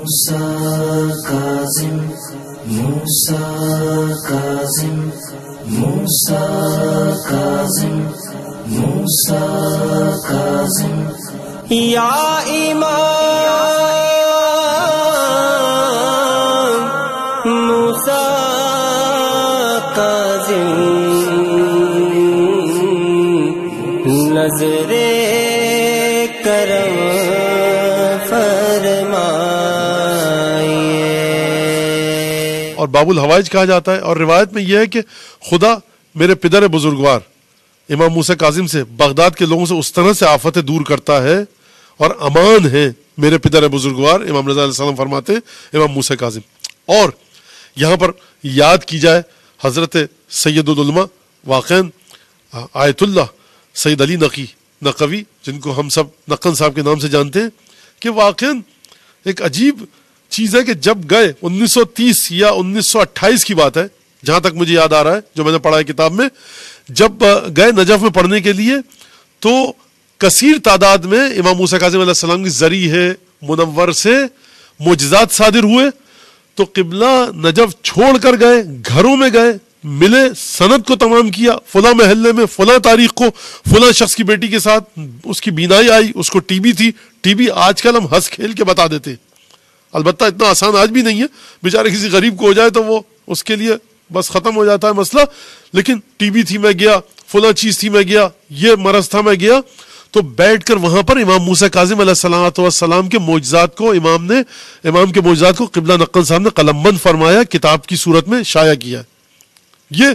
موسیٰ کاظم موسیٰ کاظم موسیٰ کاظم موسیٰ کاظم یا امام موسیٰ کاظم نظر کرم اور باب الحوائج کہا جاتا ہے. اور روایت میں یہ ہے کہ خدا میرے پدر بزرگوار امام موسیٰ کاظم سے بغداد کے لوگوں سے اس طرح سے آفتیں دور کرتا ہے اور امان ہے میرے پدر بزرگوار امام رضا علیہ السلام فرماتے ہیں امام موسیٰ کاظم. اور یہاں پر یاد کی جائے حضرت سید العلماء واقعاً آیت اللہ سید علی نقوی جن کو ہم سب نقن صاحب کے نام سے جانتے ہیں کہ واقعاً ایک عجیب چیز ہے کہ جب گئے 1930 یا 1928 کی بات ہے جہاں تک مجھے یاد آ رہا ہے جو میں نے پڑھا ہے کتاب میں, جب گئے نجف میں پڑھنے کے لیے تو کثیر تعداد میں امام موسیٰ کاظم علیہ السلام کی ذریعہ منور سے معجزات صادر ہوئے. تو قبلہ نجف چھوڑ کر گئے, گھروں میں گئے, ملے, سند کو تمام کیا, فلاں محلے میں فلاں تاریخ کو فلاں شخص کی بیٹی کے ساتھ اس کی بینائی آئی, اس کو ٹی بی تھی. ٹی بی آج کل ہم ہنس کھیل کے بتا دیتے ہیں, البتہ اتنا آسان آج بھی نہیں ہے, بیچارے کسی غریب کو ہو جائے تو وہ اس کے لیے بس ختم ہو جاتا ہے مسئلہ. لیکن ٹی بی تھی میں گیا, فلاں چیز تھی میں گیا, یہ مرض تھا میں گیا. تو بیٹھ کر وہاں پر امام موسیٰ کاظم علیہ السلام کے معجزات کو امام کے معجزات کو قبلہ نقل صاحب نے قلم بند فرمایا, کتاب کی صورت میں شائع کیا. یہ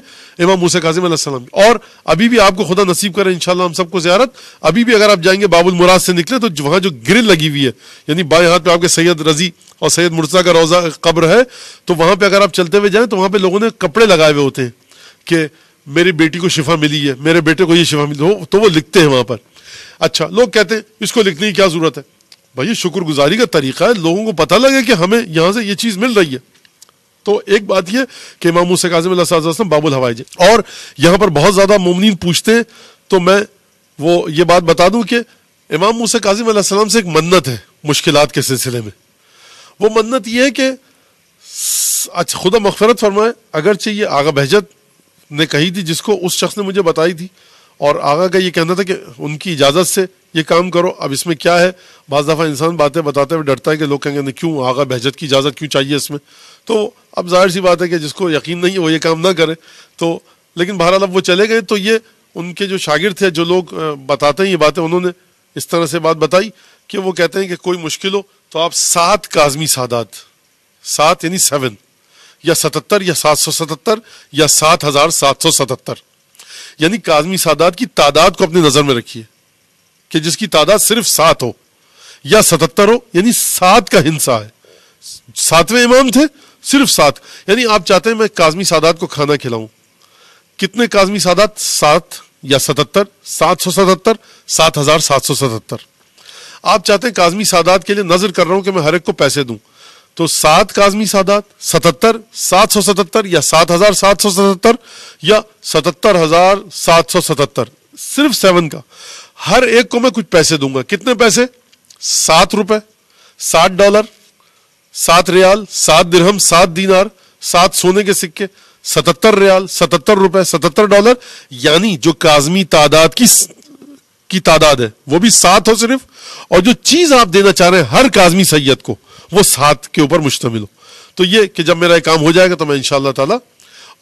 امام موسیٰ کاظم علیہ السلام. اور ابھی بھی آپ کو خدا نصیب کرے انشاءاللہ ہم سب کو زیارت, ابھی بھی اگر آپ جائیں گے باب المراد سے نکلے تو وہاں جو گرل لگی ہوئی ہے, یعنی بائیں ہاتھ پہ آپ کے سید رضی اور سید مرتضیٰ کا روضہ قبر ہے, تو وہاں پہ اگر آپ چلتے ہوئے جائیں تو وہاں پہ لوگوں نے کپڑے لگائے ہوئے ہوتے ہیں کہ میری بیٹی کو شفا ملی ہے, میرے بیٹے کو یہ شفا ملی ہو, تو وہ لکھتے ہیں وہاں پر. اچھا, لوگ کہتے ہیں اس کو لکھنے کی کیا ضرورت ہے؟ بھائی یہ شکر گزاری کا طریقہ ہے, لوگوں کو پتہ لگے کہ ہمیں یہاں سے یہ چیز مل رہی ہے. تو ایک بات یہ کہ امام موسیٰ کاظم علیہ السلام باب الحوائج. اور یہاں پر بہت زیادہ مومنین پوچھتے ہیں تو میں وہ یہ بات بتا دوں کہ امام موسیٰ کاظم علیہ السلام سے ایک منت ہے مشکلات کے سلسلے میں. وہ منت یہ ہے کہ خدا مغفرت فرمائے, اگرچہ یہ آغا بہجت نے کہی تھی جس کو اس شخص نے مجھے بتائی تھی, اور آغا کا یہ کہنا تھا کہ ان کی اجازت سے یہ کام کرو. اب اس میں کیا ہے, بعض دفعہ انسان باتیں بتاتے ہوئے ڈرتا ہے کہ لوگ کہیں گے کیوں آغا بہجت کی اجازت کیوں چاہیے اس میں. تو اب ظاہر سی بات ہے کہ جس کو یقین نہیں ہے وہ یہ کام نہ کرے. تو لیکن بہرحال اب وہ چلے گئے تو یہ ان کے جو شاگرد تھے جو لوگ بتاتے ہیں یہ باتیں, انہوں نے اس طرح سے بات بتائی کہ وہ کہتے ہیں کہ کوئی مشکل ہو تو آپ 7 کاظمی سادات, 7 یعنی 7 یا 77 یا 777 یا 7777, یعنی کاظمی سادات کی تعداد کو اپنی نظر میں رکھیے کہ جس کی تعداد صرف 7 ہو یا 77 ہو, یعنی 7 کا ہنسا ہے. 7ویں امام تھے, صرف 7, یعنی آپ چاہتے ہیں میں کاظمی سادات کو کھانا کھلاؤں. کتنے کاظمی سادات؟ 7 یا 77, 777, 7777. آپ چاہتے ہیں کاظمی سادات کے لیے نظر کر رہا ہوں کہ میں ہر ایک کو پیسے دوں, تو 7 کاظمی سادات, 77, 777 یا 7777 یا 77777, صرف 7 کا. ہر ایک کو میں کچھ پیسے دوں گا. کتنے پیسے؟ 7 روپے, $7, 7 ریال, 7 درہم, 7 دینار, 7 سونے کے سکے, 77 ریال, 77 روپے, $77. یعنی جو کاظمی تعداد کی تعداد ہے وہ بھی 7 ہو صرف, اور جو چیز آپ دینا چاہ رہے ہیں ہر کاظمی سید کو وہ 7 کے اوپر مشتمل ہو. تو یہ کہ جب میرا یہ کام ہو جائے گا تو میں انشاءاللہ تعالی,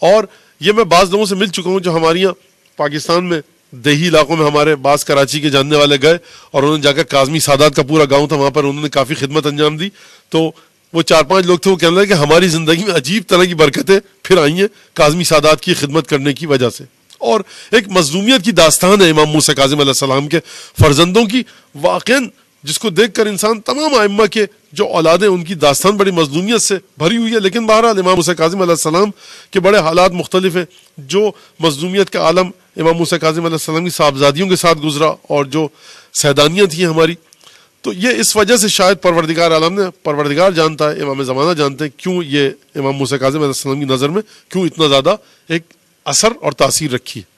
اور یہ میں بعض لوگوں سے مل چکا ہوں جو ہمارے یہاں پاکستان میں دیہی علاقوں میں ہمارے بعض کراچی کے جاننے والے گئے اور انہوں نے جا کر کاظمی سادات کا پورا گاؤں تھا وہاں پر انہوں نے کافی خدمت انجام دی. تو وہ 4-5 لوگ تھے, وہ کہنے لگے کہ ہماری زندگی میں عجیب طرح کی برکتیں پھر آئی ہیں کاظمی سادات کی خدمت کرنے کی وجہ سے. اور ایک مظلومیت کی داستان ہے امام موسیٰ کاظم علیہ السلام کے فرزندوں کی, واقعاً جس کو دیکھ کر انسان تمام ائمہ کے جو اولادیں ان کی داستان بڑی مظلومیت سے بھری ہوئی ہے. لیکن بہرحال امام موسیٰ کاظم علیہ السلام کے بڑے حالات مختلف ہیں. جو مظلومیت کا عالم امام موسیٰ کاظم علیہ السلام کی صاحبزادیوں کے ساتھ گزرا اور جو سیدانیاں تھیں ہماری, تو یہ اس وجہ سے شاید پروردگار عالم نے, پروردگار جانتا ہے, امام زمانہ جانتے ہیں کیوں یہ امام موسیٰ کاظم علیہ السلام کی نظر میں کیوں اتنا زیادہ ایک اثر اور تاثیر رکھی ہے.